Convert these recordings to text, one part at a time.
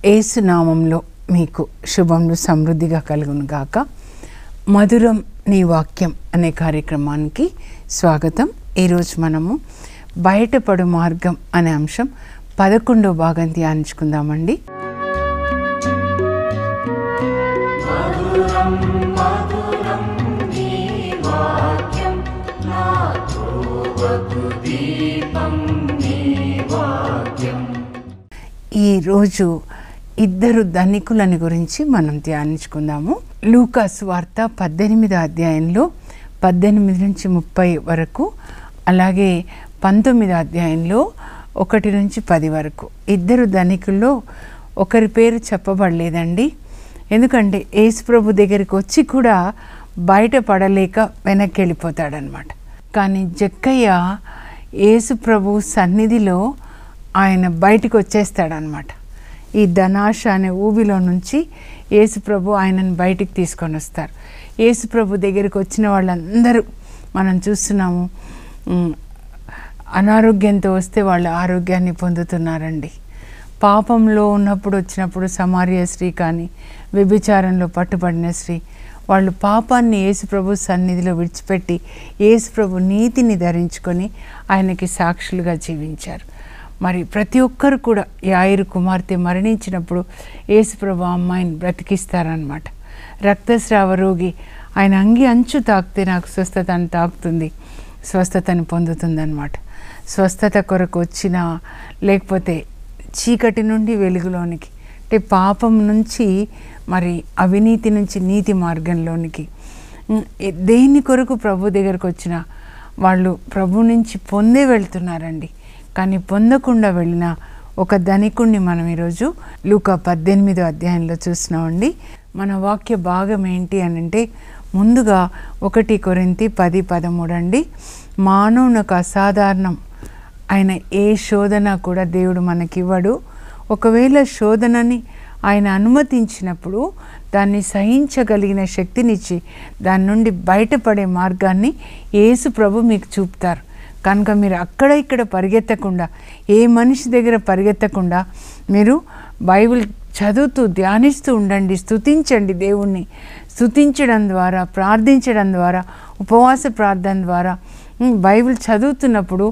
యేసు నామంలో మీకు శుభములు సమృద్ధిగా కలుగును గాక. మధురం నీ వాక్యం అనే కార్యక్రమానికి స్వాగతం. ఈరోజు మనము బయటపడు మార్గం అనే అంశం 11వ భాగం ధ్యానించుకుందామండి. ఈరోజు ఇద్దరు ధనికులని గురించి మనం ధ్యానించుకుందాము. లూకా సువార్త 18వ అధ్యాయంలో 18 నుంచి 30 వరకు, అలాగే 19వ అధ్యాయంలో 1 నుంచి 10 వరకు. ఇద్దరు ధనికుల్లో ఒకరి పేరు చెప్పబడలేదండి. ఎందుకంటే యేసు ప్రభు దగ్గరికి వచ్చి కూడా బయటపడలేక వెనక్కి వెళ్ళిపోతాడనమాట. కానీ జక్కయ్య యేసు ప్రభు సన్నిధిలో ఆయన బయటికి వచ్చేస్తాడనమాట. ఈ ధనాశ అనే ఊబిలో నుంచి యేసు ప్రభు ఆయనను బయటికి తీసుకొని వస్తారు. యేసు ప్రభు దగ్గరికి వచ్చిన వాళ్ళందరూ మనం చూస్తున్నాము, అనారోగ్యంతో వస్తే వాళ్ళు ఆరోగ్యాన్ని పొందుతున్నారండి. పాపంలో వచ్చినప్పుడు సమార్య స్త్రీ కానీ, వ్యభిచారంలో పట్టుబడిన స్త్రీ, వాళ్ళు పాపాన్ని యేసు ప్రభు సన్నిధిలో విడిచిపెట్టి యేసు ప్రభు నీతిని ధరించుకొని ఆయనకి సాక్షులుగా జీవించారు. మరి ప్రతి ఒక్కరు కూడా యాయిరు కుమార్తె మరణించినప్పుడు యేసు ప్రభు అమ్మాయిని బ్రతికిస్తారనమాట. రక్తస్రావ రోగి ఆయన అంగి అంచు తాకితే నాకు స్వస్థత అని తాకుతుంది, స్వస్థతని పొందుతుందన్నమాట. స్వస్థత కొరకు వచ్చిన, లేకపోతే చీకటి నుండి వెలుగులోనికి, అంటే పాపం నుంచి మరి అవినీతి నుంచి నీతి మార్గంలోనికి, దేని కొరకు ప్రభు దగ్గరకు వచ్చిన వాళ్ళు ప్రభు నుంచి పొందే వెళ్తున్నారండి. కానీ పొందకుండా వెళ్ళిన ఒక ధనికుణ్ణి మనం ఈరోజు లూకా 18వ అధ్యాయంలో చూస్తున్నామండి. మన వాక్య భాగం ఏంటి అని అంటే, ముందుగా 1 కొరింథీ 10:13 అండి. మానవునికి అసాధారణం ఆయన ఏ శోధన కూడా దేవుడు మనకివ్వడు. ఒకవేళ శోధనని ఆయన అనుమతించినప్పుడు దాన్ని సహించగలిగిన శక్తినిచ్చి దాని నుండి బయటపడే మార్గాన్ని యేసు ప్రభు మీకు చూపుతారు. కనుక మీరు అక్కడ ఇక్కడ పరిగెత్తకుండా, ఏ మనిషి దగ్గర పరిగెత్తకుండా మీరు బైబిల్ చదువుతూ ధ్యానిస్తూ ఉండండి. స్తుతించండి దేవుణ్ణి. స్తుతించడం ద్వారా, ప్రార్థించడం ద్వారా, ఉపవాస ప్రార్థన ద్వారా, బైబిల్ చదువుతున్నప్పుడు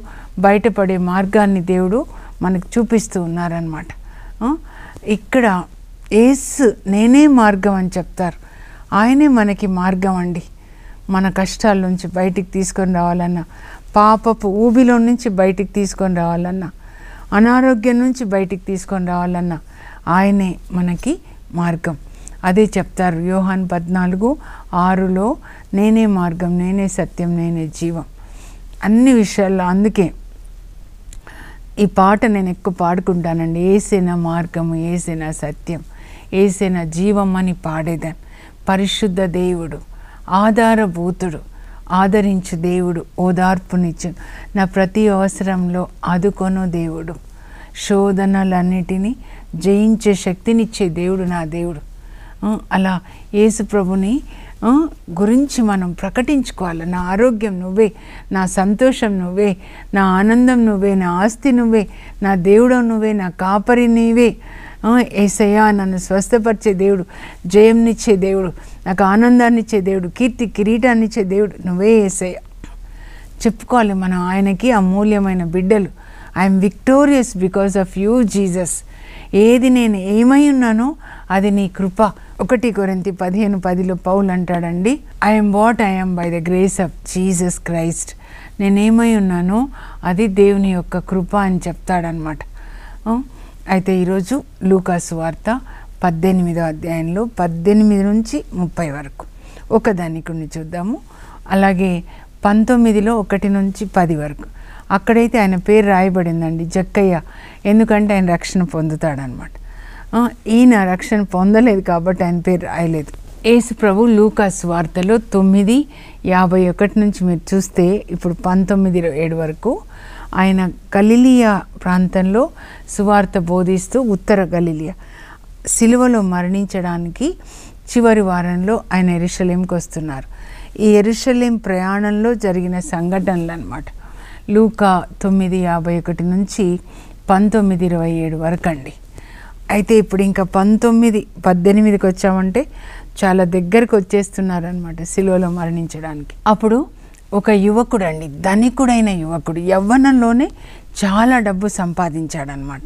బయటపడే మార్గాన్ని దేవుడు మనకు చూపిస్తూ ఉన్నారనమాట. ఇక్కడ యేసు నేనే మార్గం అని చెప్తారు. ఆయనే మనకి మార్గం అండి. మన కష్టాల నుంచి బయటికి తీసుకొని రావాలన్నా, పాపపు ఊబిలో నుంచి బయటికి తీసుకొని రావాలన్నా, అనారోగ్యం నుంచి బయటికి తీసుకొని రావాలన్నా ఆయనే మనకి మార్గం. అదే చెప్తారు యోహాను 14:6లో, నేనే మార్గం, నేనే సత్యం, నేనే జీవం. అన్ని విషయాల్లో అందుకే ఈ పాట నేను ఎక్కువ పాడుకుంటానండి. ఏసేనా మార్గము, ఏసేనా సత్యం, ఏసేనా జీవం అని పాడేదాన్ని. పరిశుద్ధ దేవుడు, ఆధారభూతుడు, ఆదరించు దేవుడు, ఓదార్పునిచ్చు, నా ప్రతి అవసరంలో ఆదుకొను దేవుడు, శోధనలన్నిటినీ జయించే శక్తినిచ్చే దేవుడు నా దేవుడు. అలా యేసు ప్రభుని గురించి మనం ప్రకటించుకోవాలి. నా ఆరోగ్యం నువ్వే, నా సంతోషం నువ్వే, నా ఆనందం నువ్వే, నా ఆస్తి నువ్వే, నా దేవుడు నువ్వే, నా కాపరి నీవే. యేసయ్యా నన్ను స్వస్థపరిచే దేవుడు, జయంనిచ్చే దేవుడు, నాకు ఆనందాన్ని ఇచ్చే దేవుడు, కీర్తి కిరీటాన్ని ఇచ్చే దేవుడు నువ్వే యేసయ్యా చెప్పుకోవాలి. మనం ఆయనకి అమూల్యమైన బిడ్డలు. I'm victorious because of you Jesus. ఏది నేను ఏమై ఉన్నానో అది నీ కృప. 1 కొరింథీ 15:10లో పౌలు అంటాడండి, I'm what I'm by the grace of Jesus Christ. నేనేమై ఉన్నానో అది దేవుని యొక్క కృప అని చెప్తాడనమాట. అయితే ఈరోజు లూకా సువార్త 18వ అధ్యాయంలో 18 నుంచి 30 వరకు ఒక ధనికుడిని చూద్దాము. అలాగే 19లో 1 నుంచి 10 వరకు అక్కడైతే ఆయన పేరు రాయబడిందండి, జక్కయ్య. ఎందుకంటే ఆయన రక్షణ పొందుతాడనమాట. ఈయన రక్షణ పొందలేదు కాబట్టి ఆయన పేరు రాయలేదు. యేసు ప్రభు లూకా సువార్తలో 9:51 నుంచి మీరు చూస్తే ఇప్పుడు 19:7 వరకు ఆయన గలిలియా ప్రాంతంలో సువార్త బోధిస్తూ, ఉత్తర గలిలియా సిలువలో మరణించడానికి చివరి వారంలో ఆయన యెరూషలేంకి వస్తున్నారు. ఈ యెరూషలేం ప్రయాణంలో జరిగిన సంఘటనలు అన్నమాట. లూకా 9:51 నుంచి 19:27 వరకు అండి. అయితే ఇప్పుడు ఇంకా 19, 18కి వచ్చామంటే చాలా దగ్గరికి వచ్చేస్తున్నారనమాట సిలువలో మరణించడానికి. అప్పుడు ఒక యువకుడు అండి, ధనికుడైన యువకుడు, యవ్వనంలోనే చాలా డబ్బు సంపాదించాడనమాట.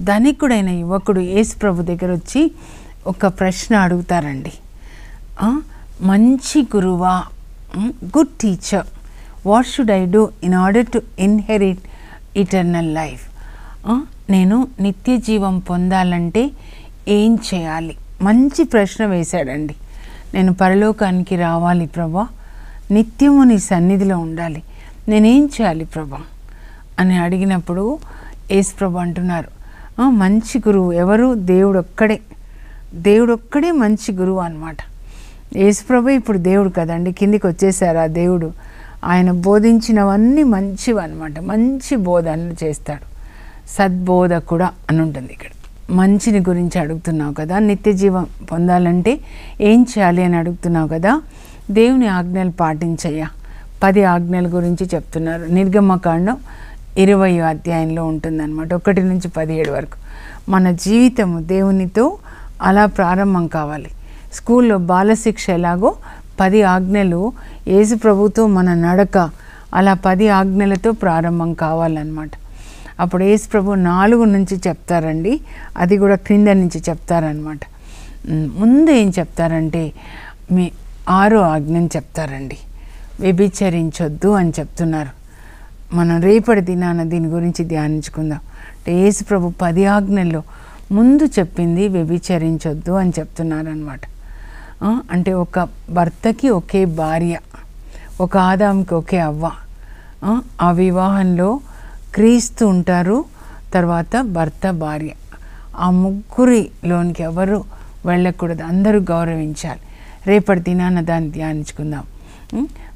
ధనికుడైన యువకుడు యేసు ప్రభు దగ్గర వచ్చి ఒక ప్రశ్న అడుగుతారండి. మంచి గురువా, good teacher, what should I do in order to inherit eternal life? నేను నిత్య జీవం పొందాలంటే ఏం చేయాలి? మంచి ప్రశ్న వేశాడండి. నేను పరలోకానికి రావాలి ప్రభా, నిత్యము నీ సన్నిధిలో ఉండాలి, నేనేం చేయాలి ప్రభా అని అడిగినప్పుడు యేసు ప్రభు అంటున్నారు, మంచి గురువు ఎవరు? దేవుడొక్కడే మంచి గురువు అన్నమాట. యేసు ప్రభు ఇప్పుడు దేవుడు కదండి, కిందికి వచ్చేసారు ఆ దేవుడు. ఆయన బోధించినవన్నీ మంచివి అన్నమాట, మంచి బోధనలు చేస్తాడు. సద్బోధ కూడా అని ఉంటుంది. ఇక్కడ మంచిని గురించి అడుగుతున్నావు కదా, నిత్య జీవం పొందాలంటే ఏం చేయాలి అని అడుగుతున్నావు కదా, దేవుని ఆజ్ఞలు పాటించయ్యా. 10 ఆజ్ఞల గురించి చెప్తున్నారు. నిర్గమకాండం 20వ అధ్యాయంలో ఉంటుందన్నమాట, 1 నుంచి 17 వరకు. మన జీవితము దేవునితో అలా ప్రారంభం కావాలి. స్కూల్లో బాలశిక్ష ఎలాగో 10 ఆజ్ఞలు యేసు ప్రభుతో మన నడక అలా 10 ఆజ్ఞలతో ప్రారంభం కావాలన్నమాట. అప్పుడు యేసు ప్రభు 4 నుంచి చెప్తారండి, అది కూడా క్రింద నుంచి చెప్తారనమాట. ముందు ఏం చెప్తారంటే మీ 6వ ఆజ్ఞని చెప్తారండి, వ్యభిచరించొద్దు అని చెప్తున్నారు. మనం రేపటి దినాన దీని గురించి ధ్యానించుకుందాం. అంటే యేసు ప్రభు 10 ఆజ్ఞల్లో ముందు చెప్పింది వ్యభిచరించొద్దు అని చెప్తున్నారనమాట. అంటే ఒక భర్తకి ఒకే భార్య, ఒక ఆదాంకి ఒకే అవ్వ, ఆ వివాహంలో క్రీస్తు ఉంటారు, తర్వాత భర్త భార్య, ఆ ముగ్గురిలోనికి ఎవరు వెళ్ళకూడదు, అందరూ గౌరవించాలి. రేపటి దినాన దాన్ని ధ్యానించుకుందాం.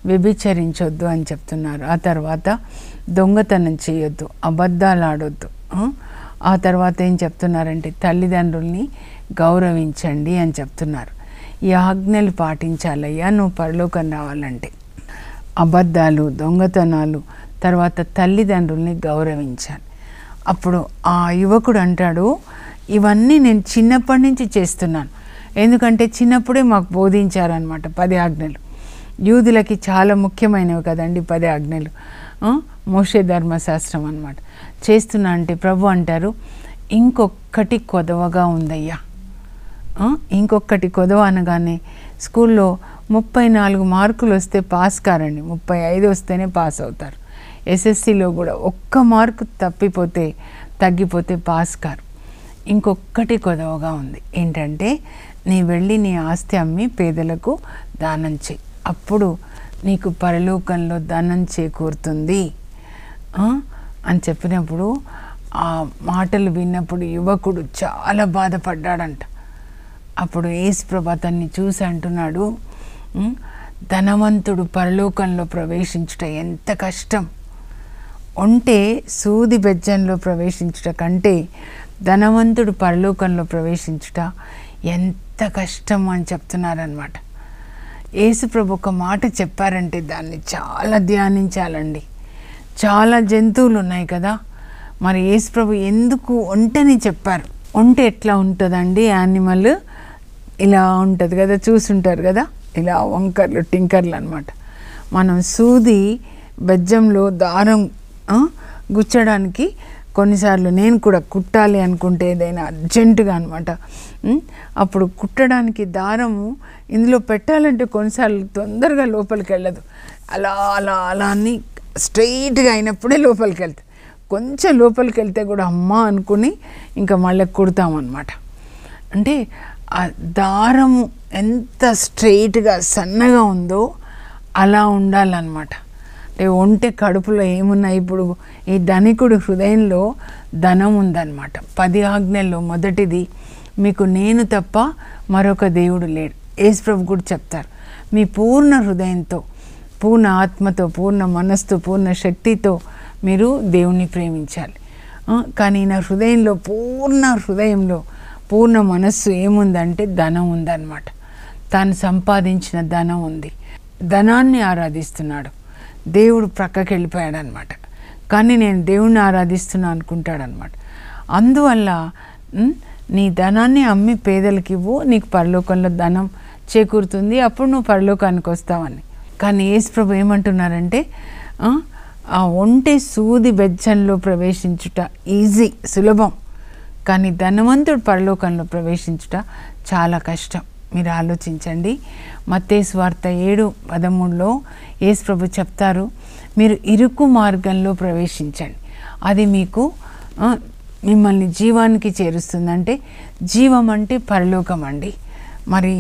వ్యభిచరించొద్దు అని చెప్తున్నారు. ఆ తర్వాత దొంగతనం చేయొద్దు, అబద్ధాలు ఆడొద్దు. ఆ తర్వాత ఏం చెప్తున్నారంటే తల్లిదండ్రుల్ని గౌరవించండి అని చెప్తున్నారు. ఈ ఆజ్ఞలు పాటించాలయ్యా నువ్వు పరలోకం రావాలంటే. అబద్ధాలు, దొంగతనాలు, తర్వాత తల్లిదండ్రుల్ని గౌరవించాలి. అప్పుడు ఆ యువకుడు అంటాడు, ఇవన్నీ నేను చిన్నప్పటి నుంచి చేస్తున్నాను, ఎందుకంటే చిన్నప్పుడే మాకు బోధించారనమాట 10 ఆజ్ఞలు. యూదులకి చాలా ముఖ్యమైనవి కదండి 10 ఆజ్ఞలు, మోషే ధర్మశాస్త్రం అన్నమాట. చేస్తున్నా అంటే ప్రభు అంటారు, ఇంకొక్కటి కొదవగా ఉందయ్యా. ఇంకొకటి కొదవ అనగానే స్కూల్లో 34 మార్కులు వస్తే పాస్ కారండి, 35 వస్తేనే పాస్ అవుతారు. ఎస్ఎస్సిలో కూడా 1 మార్కు తగ్గిపోతే పాస్ కారు. ఇంకొకటి కొదవగా ఉంది, ఏంటంటే నీ వెళ్ళి నీ ఆస్తి అమ్మి పేదలకు దానం చేయి, అప్పుడు నీకు పరలోకంలో ధనం చేకూరుతుంది అని చెప్పినప్పుడు ఆ మాటలు విన్నప్పుడు యువకుడు చాలా బాధపడ్డాడంట. అప్పుడు యేసు ప్రభు అతన్ని చూసి అంటున్నాడు, ధనవంతుడు పరలోకంలో ప్రవేశించుట ఎంత కష్టం. ఉంటే సూది బెజ్జంలో ప్రవేశించుట కంటే ధనవంతుడు పరలోకంలో ప్రవేశించుట ఎంత కష్టం అని చెప్తున్నారనమాట. యేసు ప్రభు ఒక మాట చెప్పారంటే దాన్ని చాలా ధ్యానించాలండి. చాలా జంతువులు ఉన్నాయి కదా, మరి యేసు ప్రభు ఎందుకు ఒంటెని చెప్పారు? ఒంటె ఎట్లా ఉంటుందండి? యానిమల్ ఇలా ఉంటుంది కదా, చూసుంటారు కదా, ఇలా వంకర్లు టింకర్లు అనమాట. మనం సూది బెజ్జంలో దారం గుచ్చడానికి కొన్నిసార్లు నేను కూడా కుట్టాలి అనుకుంటే ఏదైనా అర్జెంటుగా అనమాట, అప్పుడు కుట్టడానికి దారము ఇందులో పెట్టాలంటే కొన్నిసార్లు తొందరగా లోపలికి వెళ్ళదు. అలా అలా అలా అని స్ట్రైట్గా అయినప్పుడే లోపలికి వెళ్తుంది. కొంచెం లోపలికి వెళ్తే కూడా అమ్మ అనుకుని ఇంకా మళ్ళీ కుడతామన్నమాట. అంటే ఆ దారము ఎంత స్ట్రైట్గా సన్నగా ఉందో అలా ఉండాలన్నమాట. అంటే ఒంటె కడుపులో ఏమున్నాయి? ఇప్పుడు ఈ ధనికుడి హృదయంలో ధనం ఉందన్నమాట. 10 ఆజ్ఞల్లో మొదటిది, మీకు నేను తప్ప మరొక దేవుడు లేడు. యేసు ప్రభు కూడా చెప్తారు, మీ పూర్ణ హృదయంతో, పూర్ణ ఆత్మతో, పూర్ణ మనస్సుతో, పూర్ణ శక్తితో మీరు దేవుని ప్రేమించాలి. కానీ నా హృదయంలో పూర్ణ మనస్సు ఏముందంటే ధనం ఉందన్నమాట. తాను సంపాదించిన ధనం ఉంది, ధనాన్ని ఆరాధిస్తున్నాడు. దేవుడు ప్రక్కకి వెళ్ళిపోయాడు అనమాట. కానీ నేను దేవుణ్ణి ఆరాధిస్తున్నా అనుకుంటాడనమాట. అందువల్ల నీ ధనాన్ని అమ్మి పేదలకు ఇవ్వు, నీకు పరలోకంలో ధనం చేకూరుతుంది, అప్పుడు నువ్వు పరలోకానికి వస్తావని. కానీ యేసు ప్రభు ఏమంటున్నారంటే, ఆ ఒంటె సూది బెజ్జంలో ప్రవేశించుట ఈజీ, సులభం, కానీ ధనవంతుడు పరలోకంలో ప్రవేశించుట చాలా కష్టం. మీరు ఆలోచించండి. మత్తయి సువార్త 7:13లో యేసు ప్రభు చెప్తారు, మీరు ఇరుకు మార్గంలో ప్రవేశించండి, అది మీకు మిమ్మల్ని జీవానికి చేరుస్తుంది. అంటే జీవం అంటే పరలోకం అండి, మరి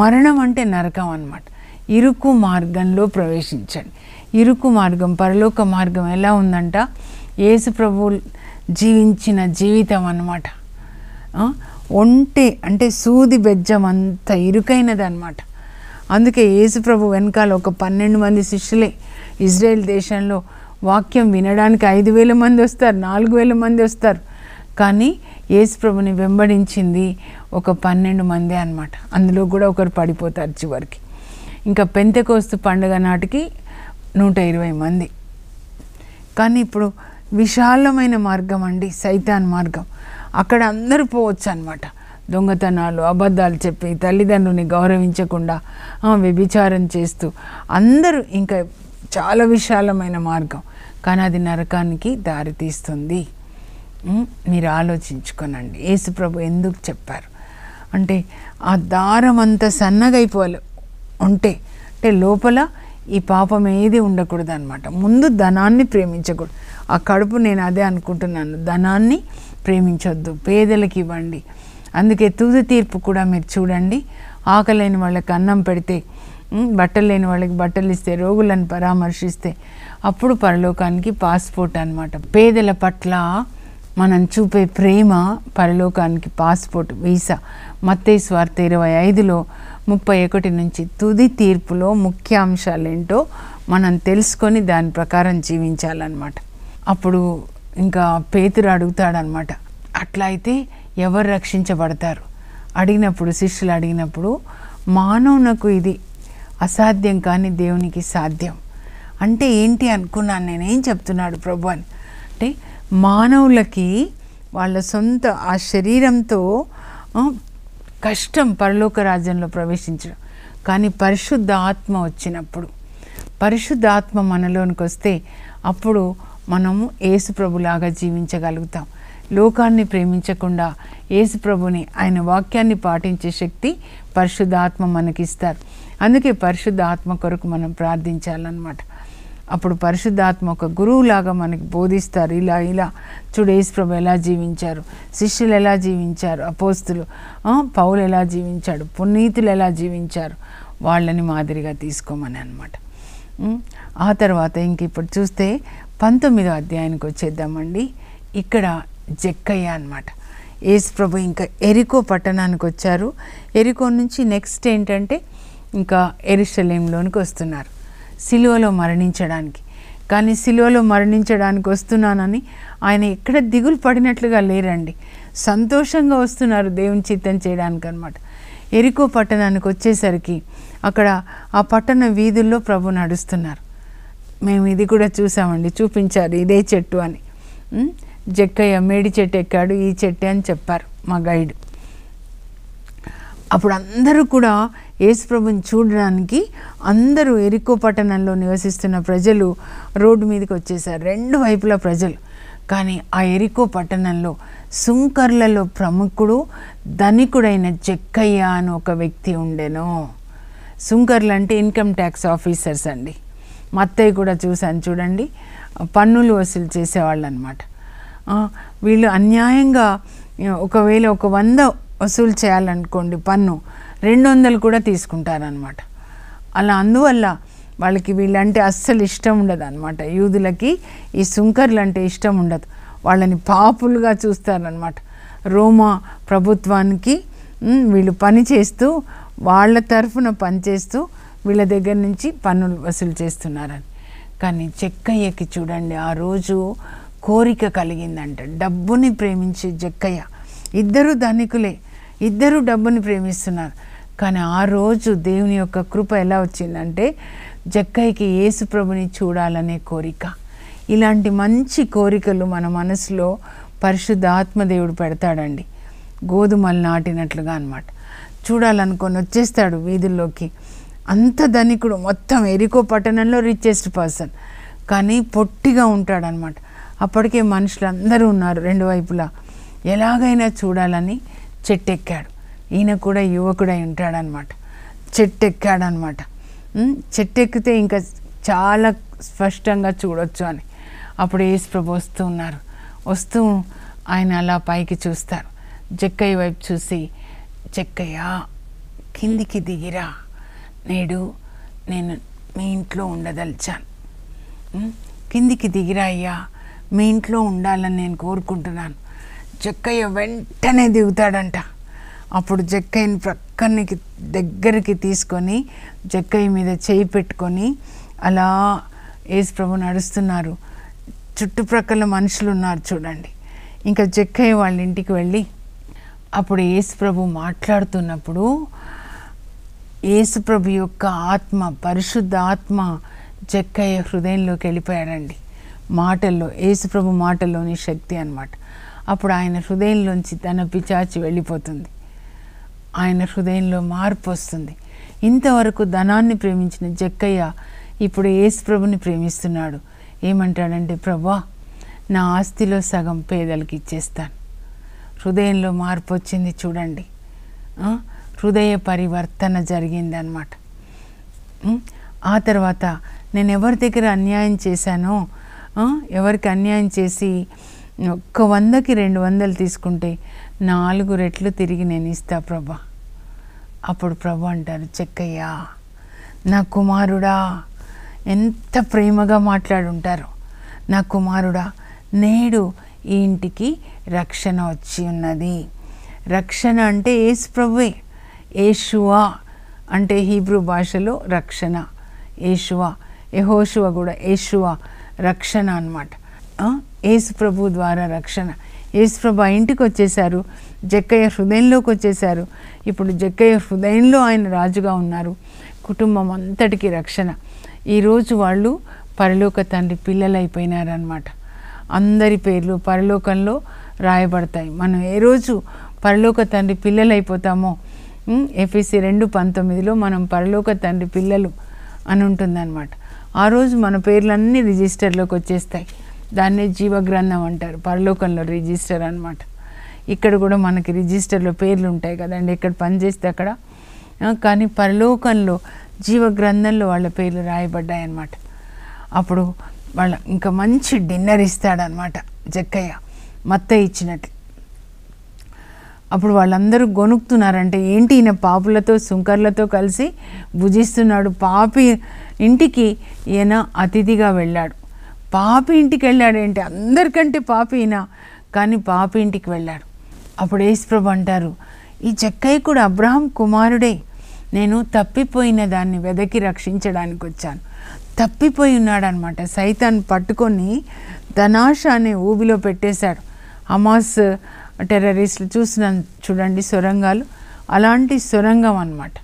మరణం అంటే నరకం అన్నమాట. ఇరుకు మార్గంలో ప్రవేశించండి. ఇరుకు మార్గం, పరలోక మార్గం ఎలా ఉందంట, యేసు ప్రభు జీవించిన జీవితం అన్నమాట. ఒంటె అంటే సూది బెజ్జం అంత ఇరుకైనది అన్నమాట. అందుకే యేసు ప్రభు వెనకాల ఒక 12 మంది శిష్యులే. ఇజ్రాయెల్ దేశంలో వాక్యం వినడానికి 5,000 మంది వస్తారు, 4,000 మంది వస్తారు, కానీ యేసు ప్రభుని వెంబడించింది ఒక 12 మందే అన్నమాట. అందులో కూడా ఒకరు పడిపోతారు చివరికి. ఇంకా పెంతెకోస్తు పండుగ నాటికి 120 మంది. కానీ ఇప్పుడు విశాలమైన మార్గం అండి, సైతాన్ మార్గం. అక్కడ అందరూ పోవచ్చు అన్నమాట. దొంగతనాలు, అబద్ధాలు చెప్పి, తల్లిదండ్రుని గౌరవించకుండా వ్యభిచారం చేస్తూ అందరూ, ఇంకా చాలా విశాలమైన మార్గం, కానీ అది నరకానికి దారితీస్తుంది. మీరు ఆలోచించుకోనండి, యేసు ప్రభు ఎందుకు చెప్పారు అంటే, ఆ దారం అంతా సన్నగైపోవాలి ఉంటే, అంటే లోపల ఈ పాపం ఏది ఉండకూడదు అనమాట. ముందు ధనాన్ని ప్రేమించకూడదు. ఆ కడుపు, నేను అదే అనుకుంటున్నాను, ధనాన్ని ప్రేమించొద్దు, పేదలకు ఇవ్వండి. అందుకే తుది తీర్పు కూడా మీరు చూడండి, ఆకలేని వాళ్ళకి అన్నం పెడితే, బట్టలు లేని వాళ్ళకి బట్టలు ఇస్తే, రోగులను పరామర్శిస్తే, అప్పుడు పరలోకానికి పాస్పోర్ట్ అన్నమాట. పేదల పట్ల మనం చూపే ప్రేమ పరలోకానికి పాస్పోర్ట్, వీసా. మత్తయి సువార్త 25లో 31 నుంచి తుది తీర్పులో ముఖ్యాంశాలు ఏంటో మనం తెలుసుకొని దాని ప్రకారం జీవించాలన్నమాట. అప్పుడు ఇంకా పేతురు అడుగుతాడనమాట, అట్లా అయితే ఎవరు రక్షించబడతారు అడిగినప్పుడు, శిష్యులు అడిగినప్పుడు, మానవునకు ఇది అసాధ్యం కానీ దేవునికి సాధ్యం. అంటే ఏంటి అనుకున్నాను, నేనేం చెప్తున్నాడు ప్రభు అని. అంటే మానవులకి వాళ్ళ సొంత ఆ శరీరంతో కష్టం పరలోక రాజ్యంలో ప్రవేశించడం, కానీ పరిశుద్ధ ఆత్మ వచ్చినప్పుడు, పరిశుద్ధ ఆత్మ మనలోనికి వస్తే అప్పుడు మనము యేసు ప్రభులాగా జీవించగలుగుతాం. లోకాన్ని ప్రేమించకుండా యేసు ప్రభుని, ఆయన వాక్యాన్ని పాటించే శక్తి పరిశుద్ధాత్మ మనకిస్తారు. అందుకే పరిశుద్ధాత్మ కొరకు మనం ప్రార్థించాలన్నమాట. అప్పుడు పరిశుద్ధాత్మ ఒక గురువులాగా మనకి బోధిస్తారు. ఇలా ఇలా చూడు, యేసు ప్రభు ఎలా జీవించారు, శిష్యులు ఎలా జీవించారు, అపోస్తులు పౌలు ఎలా జీవించాడు, పునీతులు ఎలా జీవించారు, వాళ్ళని మాదిరిగా తీసుకోమని అన్నమాట. ఆ తర్వాత ఇంక ఇప్పుడు చూస్తే 19వ అధ్యాయానికి వచ్చేద్దామండి. ఇక్కడ జక్కయ్య అన్నమాట. యేసు ప్రభు ఇంకా ఎరికో పట్టణానికి వచ్చారు. ఎరికో నుంచి నెక్స్ట్ ఏంటంటే ఇంకా యెరూషలేంలోనికి వస్తున్నారు సిలువలో మరణించడానికి. కానీ సిలువలో మరణించడానికి వస్తున్నానని ఆయన ఎక్కడ దిగులు పడినట్లుగా లేరండి, సంతోషంగా వస్తున్నారు దేవుని చిత్తం చేయడానికి అన్నమాట. ఎరికో పట్టణానికి వచ్చేసరికి అక్కడ ఆ పట్టణ వీధుల్లో ప్రభు నడుస్తున్నారు. మేము ఇది కూడా చూసామండి, చూపించారు ఇదే చెట్టు అని. జక్కయ్య మేడి చెట్టు ఎక్కాడు, ఈ చెట్టు అని చెప్పారు మా గైడ్. అప్పుడు అందరూ కూడా యేసు ప్రభుని చూడడానికి అందరూ ఎరికో పట్టణంలో నివసిస్తున్న ప్రజలు రోడ్డు మీదకి వచ్చేసారు, రెండు వైపులా ప్రజలు. కానీ ఆ ఎరికో పట్టణంలో సుంకర్లలో ప్రముఖుడు ధనికుడైన జక్కయ్య అని ఒక వ్యక్తి ఉండెను. సుంకర్లు అంటే ఇన్కమ్ ట్యాక్స్ ఆఫీసర్స్ అండి. మత్తయి కూడా చూశాను చూడండి, పన్నులు వసూలు చేసేవాళ్ళు అనమాట. వీళ్ళు అన్యాయంగా ఒకవేళ 100 వసూలు చేయాలనుకోండి పన్ను, 200 కూడా తీసుకుంటారనమాట. అలా అందువల్ల వాళ్ళకి వీళ్ళంటే అస్సలు ఇష్టం ఉండదు అనమాట. యూదులకి ఈ సుంకర్లు అంటే ఇష్టం ఉండదు, వాళ్ళని పాపులుగా చూస్తారనమాట. రోమా ప్రభుత్వానికి వీళ్ళు పని చేస్తూ, వాళ్ళ తరఫున పనిచేస్తూ వీళ్ళ దగ్గర నుంచి పన్నులు వసూలు చేస్తున్నారని. కానీ జక్కయ్యకి చూడండి ఆ రోజు కోరిక కలిగిందంట, డబ్బుని ప్రేమించే జక్కయ్య. ఇద్దరు ధనికులే, ఇద్దరు డబ్బుని ప్రేమిస్తున్నారు. కానీ ఆ రోజు దేవుని యొక్క కృప ఎలా వచ్చిందంటే జక్కయ్యకి యేసు ప్రభుని చూడాలనే కోరిక. ఇలాంటి మంచి కోరికలు మన మనసులో పరిశుద్ధ ఆత్మదేవుడు పెడతాడండి, గోధుమలు నాటినట్లుగా అన్నమాట. చూడాలనుకొని వచ్చేస్తాడు వీధుల్లోకి. అంత ధనికుడు, మొత్తం ఎరికో పట్టణంలో రిచెస్ట్ పర్సన్, కానీ పొట్టిగా ఉంటాడనమాట. అప్పటికే మనుషులందరూ ఉన్నారు రెండు వైపులా. ఎలాగైనా చూడాలని చెట్టెక్కాడు. ఈయన కూడా యువకుడై ఉంటాడనమాట. చెట్టెక్కాడనమాట. చెట్టెక్కితే ఇంకా చాలా స్పష్టంగా చూడొచ్చు అని. అప్పుడు యేసు ప్రభు వస్తూ ఆయన అలా పైకి చూస్తారు. జక్కయ్య వైపు చూసి, జక్కయ్య కిందికి దిగిరా, నేడు నేను మీ ఇంట్లో ఉండదలిచాను. కిందికి దిగిరా అయ్యా, మీ ఇంట్లో ఉండాలని నేను కోరుకుంటున్నాను. జక్కయ్య వెంటనే దిగుతాడంట. అప్పుడు జక్కయ్యని ప్రక్కనికి దగ్గరికి తీసుకొని జక్కయ్య మీద చేయి పెట్టుకొని అలా యేసు ప్రభు నడుస్తున్నారు. చుట్టుప్రక్కల మనుషులు ఉన్నారు చూడండి. ఇంకా జక్కయ్య వాళ్ళ ఇంటికి వెళ్ళి అప్పుడు యేసు ప్రభు మాట్లాడుతున్నప్పుడు యేసు ప్రభు యొక్క ఆత్మ, పరిశుద్ధ ఆత్మ జక్కయ్య హృదయంలోకి వెళ్ళిపోయాడండి. మాటల్లో, యేసు ప్రభు మాటల్లోని శక్తి అన్నమాట. అప్పుడు ఆయన హృదయంలోంచి తన పిచాచి వెళ్ళిపోతుంది. ఆయన హృదయంలో మార్పు వస్తుంది. ఇంతవరకు ధనాన్ని ప్రేమించిన జక్కయ్య ఇప్పుడు యేసు ప్రభుని ప్రేమిస్తున్నాడు. ఏమంటాడంటే, ప్రభా నా ఆస్తిలో సగం పేదలకు ఇచ్చేస్తాను. హృదయంలో మార్పు వచ్చింది చూడండి. హృదయ పరివర్తన జరిగిందనమాట. ఆ తర్వాత నేను ఎవరి దగ్గర అన్యాయం చేశానో, ఎవరికి అన్యాయం చేసి 100కి 200 తీసుకుంటే 4 రెట్లు తిరిగి నేను ఇస్తా ప్రభా. అప్పుడు ప్రభు అంటారు, జక్కయ్య నా కుమారుడా, ఎంత ప్రేమగా మాట్లాడుంటారు. నా కుమారుడా, నేడు ఈ ఇంటికి రక్షణ వచ్చి ఉన్నది. రక్షణ అంటే యేసు ప్రభువే. యేషువా అంటే హీబ్రూ భాషలో రక్షణ. యేషువా, యెహోషువ కూడా యేషువా రక్షణ అన్నమాట. యేసు ప్రభు ద్వారా రక్షణ. యేసు ప్రభు ఆ ఇంటికి వచ్చేసారు, జక్కయ్య హృదయంలోకి వచ్చేసారు. ఇప్పుడు జక్కయ్య హృదయంలో ఆయన రాజుగా ఉన్నారు. కుటుంబం అంతటికి రక్షణ. ఈరోజు వాళ్ళు పరలోక తండ్రి పిల్లలైపోయినారనమాట. అందరి పేర్లు పరలోకంలో రాయబడతాయి. మనం ఏ రోజు పరలోక తండ్రి పిల్లలైపోతామో, ఎఫెసీ 2:19లో మనం పరలోక తండ్రి పిల్లలు అని ఉంటుందన్నమాట. ఆ రోజు మన పేర్లన్నీ రిజిస్టర్లోకి వచ్చేస్తాయి. దాన్నే జీవగ్రంథం అంటారు. పరలోకంలో రిజిస్టర్ అన్నమాట. ఇక్కడ కూడా మనకి రిజిస్టర్లో పేర్లు ఉంటాయి కదండి, ఎక్కడ పనిచేస్తే అక్కడ. కానీ పరలోకంలో జీవగ్రంథంలో వాళ్ళ పేర్లు రాయబడ్డాయి అన్నమాట. అప్పుడు వాళ్ళ ఇంకా మంచి డిన్నర్ ఇస్తాడనమాట జక్కయ్య, మత్త ఇచ్చినట్లు. అప్పుడు వాళ్ళందరూ గొనుక్కుతున్నారంటే, ఏంటి ఈయన పాపులతో సుంకర్లతో కలిసి భుజిస్తున్నాడు, పాపి ఇంటికి ఈయన అతిథిగా వెళ్ళాడు. పాపి ఇంటికి వెళ్ళాడేంటి, అందరికంటే పాపి ఈయన, కానీ పాపి ఇంటికి వెళ్ళాడు. అప్పుడు యేసుప్రభు అంటారు, ఈ జక్కయ్య కూడా అబ్రహాం కుమారుడే. నేను తప్పిపోయిన దాన్ని వెదకి రక్షించడానికి వచ్చాను. తప్పిపోయి ఉన్నాడనమాట. సైతాన్ పట్టుకొని ధనాశ అనే ఊబిలో పెట్టేశాడు. హమాస్ టెర్రరిస్టులు చూసినాను చూడండి సొరంగాలు, అలాంటి సొరంగం అన్నమాట.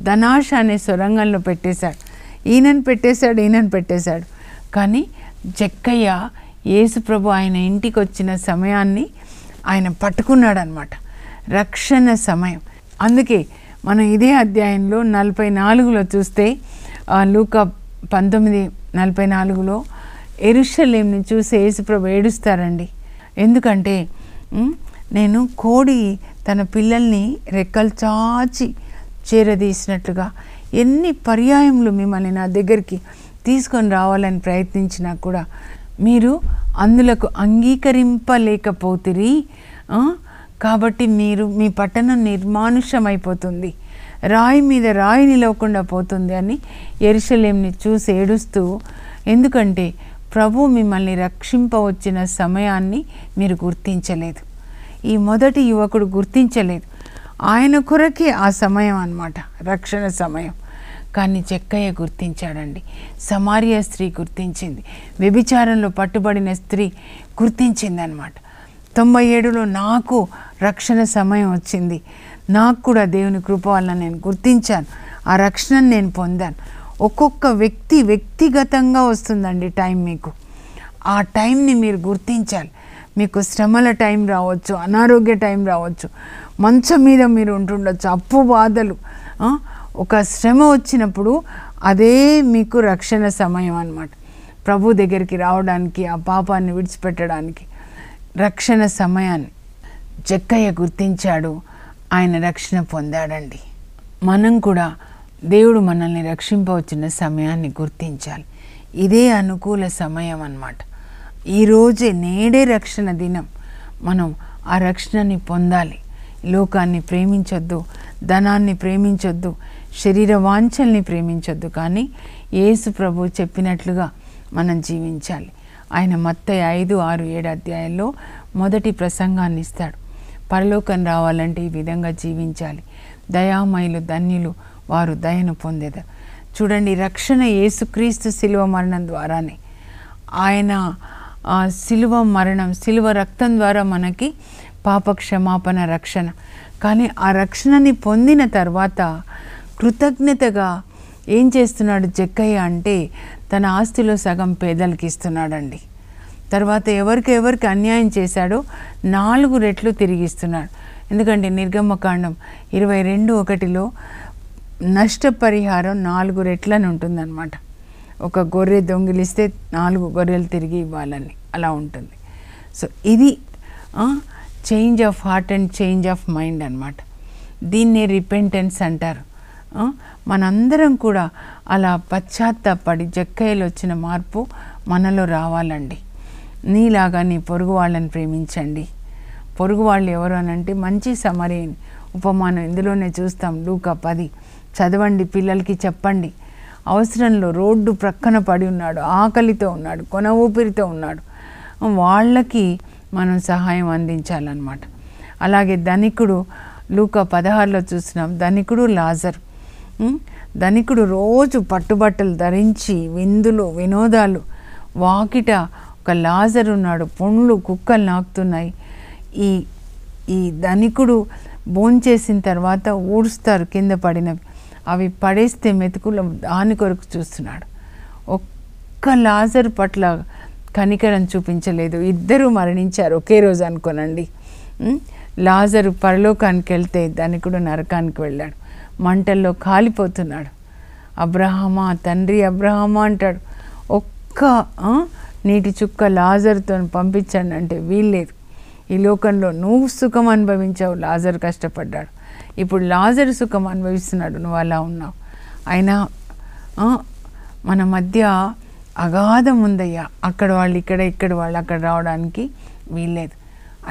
ధనాశ అనే సొరంగంలో పెట్టేశాడు. ఈయనను పెట్టేశాడు. కానీ జక్కయ్య యేసుప్రభు ఆయన ఇంటికి వచ్చిన సమయాన్ని ఆయన పట్టుకున్నాడనమాట, రక్షణ సమయం. అందుకే మనం ఇదే అధ్యాయంలో 44లో చూస్తే, లూకా 19:44లో యెరూషలేముని చూసి యేసుప్రభు ఏడుస్తారండి. ఎందుకంటే నేను కోడి తన పిల్లల్ని రెక్కలు చాచి చేరదీసినట్లుగా ఎన్ని పర్యాయములు మిమ్మల్ని నా దగ్గరికి తీసుకొని రావాలని ప్రయత్నించినా కూడా మీరు అందులకు అంగీకరింపలేకపోతిరి. కాబట్టి మీ పట్టణం నిర్మానుష్యమైపోతుంది, రాయి మీద రాయి నిలవకుండా పోతుంది అని యెరూషలేముని చూసి ఏడుస్తూ, ఎందుకంటే ప్రభు మిమ్మల్ని రక్షింపవచ్చిన సమయాన్ని మీరు గుర్తించలేదు. ఈ మొదటి యువకుడు గుర్తించలేదు. ఆయన కొరకే ఆ సమయం అన్నమాట, రక్షణ సమయం. కానీ జక్కయ్య గుర్తించాడండి. సమారియా స్త్రీ గుర్తించింది. వ్యభిచారంలో పట్టుబడిన స్త్రీ గుర్తించింది అన్నమాట. 97లో నాకు రక్షణ సమయం వచ్చింది, నాకు కూడా దేవుని కృప వల్ల నేను గుర్తించాను, ఆ రక్షణను నేను పొందాను. ఒక్కొక్క వ్యక్తిగతంగా వస్తుందండి టైం మీకు. ఆ టైంని మీరు గుర్తించాలి. మీకు శ్రమల టైం రావచ్చు, అనారోగ్య టైం రావచ్చు, మంచం మీద మీరు ఉంటుండొచ్చు, అప్పు బాధలు. ఒక శ్రమ వచ్చినప్పుడు అదే మీకు రక్షణ సమయం అన్నమాట. ప్రభు దగ్గరికి రావడానికి, ఆ పాపాన్ని విడిచిపెట్టడానికి రక్షణ సమయాన్ని జక్కయ్య గుర్తించాడు. ఆయన రక్షణ పొందాడండి. మనం కూడా దేవుడు మనల్ని రక్షింపవచ్చిన సమయాన్ని గుర్తించాలి. ఇదే అనుకూల సమయం అన్నమాట. ఈరోజే, నేడే రక్షణ దినం. మనం ఆ రక్షణని పొందాలి. లోకాన్ని ప్రేమించొద్దు, ధనాన్ని ప్రేమించొద్దు, శరీర వాంఛల్ని ప్రేమించొద్దు, కానీ యేసు ప్రభు చెప్పినట్లుగా మనం జీవించాలి. ఆయన మత్తయి 5, 6, 7 అధ్యాయాల్లో మొదటి ప్రసంగాన్ని ఇస్తాడు. పరలోకం రావాలంటే ఈ విధంగా జీవించాలి. దయామయులు ధన్యులు, వారు దయను పొందేదారు. చూడండి, రక్షణ యేసుక్రీస్తు శిలువ మరణం ద్వారానే. ఆయన శిలువ మరణం, శిలువ రక్తం ద్వారా మనకి పాప క్షమాపణ, రక్షణ. కానీ ఆ రక్షణని పొందిన తర్వాత కృతజ్ఞతగా ఏం చేస్తున్నాడు జక్కయ్య అంటే తన ఆస్తిలో సగం పేదలకి ఇస్తున్నాడండి. తర్వాత ఎవరికి అన్యాయం చేశాడో 4 రెట్లు తిరిగిస్తున్నాడు. ఎందుకంటే నిర్గమకాండం 22:1లో నష్టపరిహారం 4 రెట్లని ఉంటుందన్నమాట. ఒక గొర్రె దొంగిలిస్తే 4 గొర్రెలు తిరిగి ఇవ్వాలని అలా ఉంటుంది. సో ఇది change of heart and change of mind అన్నమాట. దీన్నే రిపెంటెన్స్ అంటారు. మనందరం కూడా అలా పశ్చాత్తాపడి జక్కయ్యలో వచ్చిన మార్పు మనలో రావాలండి. నీలాగా నీ పొరుగు వాళ్ళని ప్రేమించండి. పొరుగు వాళ్ళు ఎవరు అనంటే మంచి సమరయుని ఉపమానం ఇందులోనే చూస్తాం. లూకా 10 చదవండి, పిల్లలకి చెప్పండి. అవసరంలో రోడ్డు ప్రక్కన పడి ఉన్నాడు, ఆకలితో ఉన్నాడు, కొన ఊపిరితో ఉన్నాడు, వాళ్ళకి మనం సహాయం అందించాలన్నమాట. అలాగే ధనికుడు, లూకా 16లో చూస్తున్నాం. ధనికుడు, లాజరు. ధనికుడు రోజు పట్టుబట్టలు ధరించి విందులు వినోదాలు, వాకిట ఒక లాజరు ఉన్నాడు, పండ్లు కుక్కలు నాకుతున్నాయి. ఈ ధనికుడు భోంచేసిన తర్వాత ఊడుస్తారు కింద పడినవి, అవి పడేస్తే మెతుకులు దాని కొరకు చూస్తున్నాడు. ఒక్క లాజరు పట్ల కనికరం చూపించలేదు. ఇద్దరు మరణించారు ఒకే రోజు అనుకోనండి. లాజరు పరలోకానికి వెళ్తే ధనికుడు నరకానికి వెళ్ళాడు, మంటల్లో కాలిపోతున్నాడు. అబ్రహామా, తండ్రి అబ్రహామా అంటాడు. ఒక్క నీటి చుక్క లాజరుతో పంపించండి అంటే వీల్లేదు. ఈ లోకంలో నువ్వు సుఖం అనుభవించావు, లాజరు కష్టపడ్డాడు. ఇప్పుడు లాజరు సుఖం అనుభవిస్తున్నాడు, నువ్వు అలా ఉన్నావు. అయినా మన మధ్య అగాధం ఉందయ్యా. అక్కడ వాళ్ళు ఇక్కడ వాళ్ళు అక్కడ రావడానికి వీల్లేదు.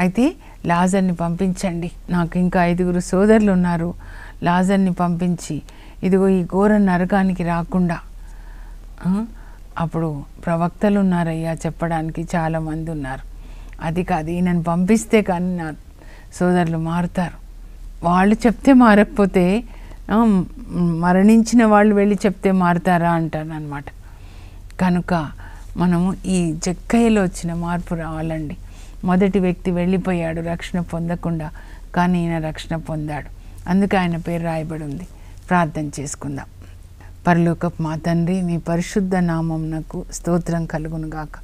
అయితే లాజర్ని పంపించండి, నాకు ఇంకా 5 సోదరులు ఉన్నారు, లాజర్ని పంపించి ఇదిగో ఈ ఘోర నరకానికి రాకుండా. అప్పుడు ప్రవక్తలు ఉన్నారయ్యా చెప్పడానికి, చాలామంది ఉన్నారు. అది కాదు, ఈయనను పంపిస్తే కానీ నా సోదరులు మారుతారు. వాళ్ళు చెప్తే మారకపోతే మరణించిన వాళ్ళు వెళ్ళి చెప్తే మారుతారా అంటాను అనమాట. కనుక మనము ఈ జక్కయ్యలో వచ్చిన మార్పు రావాలండి. మొదటి వ్యక్తి వెళ్ళిపోయాడు రక్షణ పొందకుండా, కానీ ఈయన రక్షణ పొందాడు. అందుకే ఆయన పేరు రాయబడి ఉంది. ప్రార్థన చేసుకుందాం. పరలోకపు మా తండ్రి, మీ పరిశుద్ధ నామమునకు స్తోత్రం కలుగును గాక.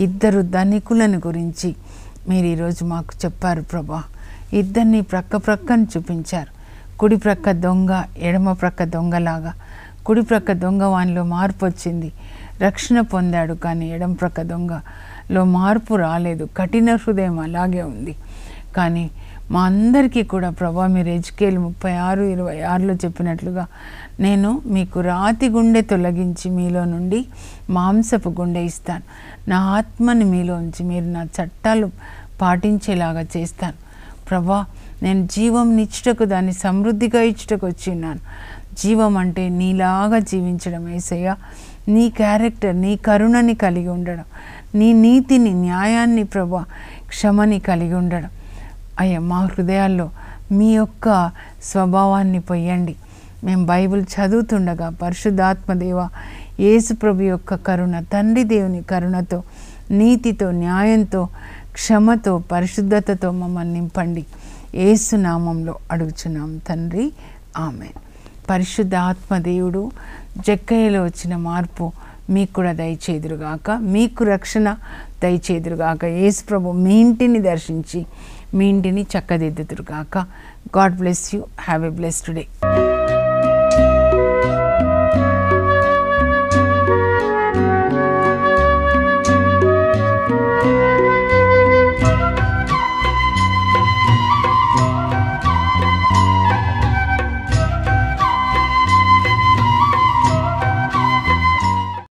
2 ధనికులను గురించి మీరు ఈరోజు మాకు చెప్పారు ప్రభా. 2 ప్రక్కని చూపించారు. కుడి ప్రక్క దొంగ, ఎడమ ప్రక్క దొంగలాగా. కుడి ప్రక్క దొంగ వానిలో మార్పు వచ్చింది, రక్షణ పొందాడు. కానీ ఎడమ ప్రక్క దొంగలో మార్పు రాలేదు, కఠిన హృదయం అలాగే ఉంది. కానీ మా అందరికీ కూడా ప్రభా, మీరు ఎజ్కేలు 36:26లో చెప్పినట్లుగా, నేను మీకు రాతి గుండె తొలగించి మీలో నుండి మాంసపు గుండె ఇస్తాను. నా ఆత్మని మీలో ఉంచి మీరు నా చట్టాలు పాటించేలాగా చేస్తాను. ప్రభా, నేను జీవం నిచ్చుటకు, దాన్ని సమృద్ధిగా ఇచ్చుటకు వచ్చి ఉన్నాను. జీవం అంటే నీలాగా జీవించడం యేసయ్య. నీ క్యారెక్టర్, నీ కరుణని కలిగి ఉండడం, నీ నీతిని, న్యాయాన్ని ప్రభా, క్షమని కలిగి ఉండడం. అయ్యా, మా హృదయాల్లో మీ యొక్క స్వభావాన్ని పొయ్యండి. మేము బైబిల్ చదువుతుండగా పరిశుద్ధాత్మదేవ యేసు ప్రభు యొక్క కరుణ, తండ్రి దేవుని కరుణతో, నీతితో, న్యాయంతో, క్షమతో, పరిశుద్ధతతో మమ్మల్ని నింపండి. యేసు నామంలో అడుగుచున్నాం తండ్రి, ఆమేన్. పరిశుద్ధ ఆత్మదేవుడు జక్కయ్యలో వచ్చిన మార్పు మీకు కూడా దయచేదురుగాక, మీకు రక్షణ దయచేదురుగాక. యేసు ప్రభు మీ ఇంటిని దర్శించి మీ ఇంటిని చక్కదిద్దుదురుగాక. God bless you. Have a blessed day.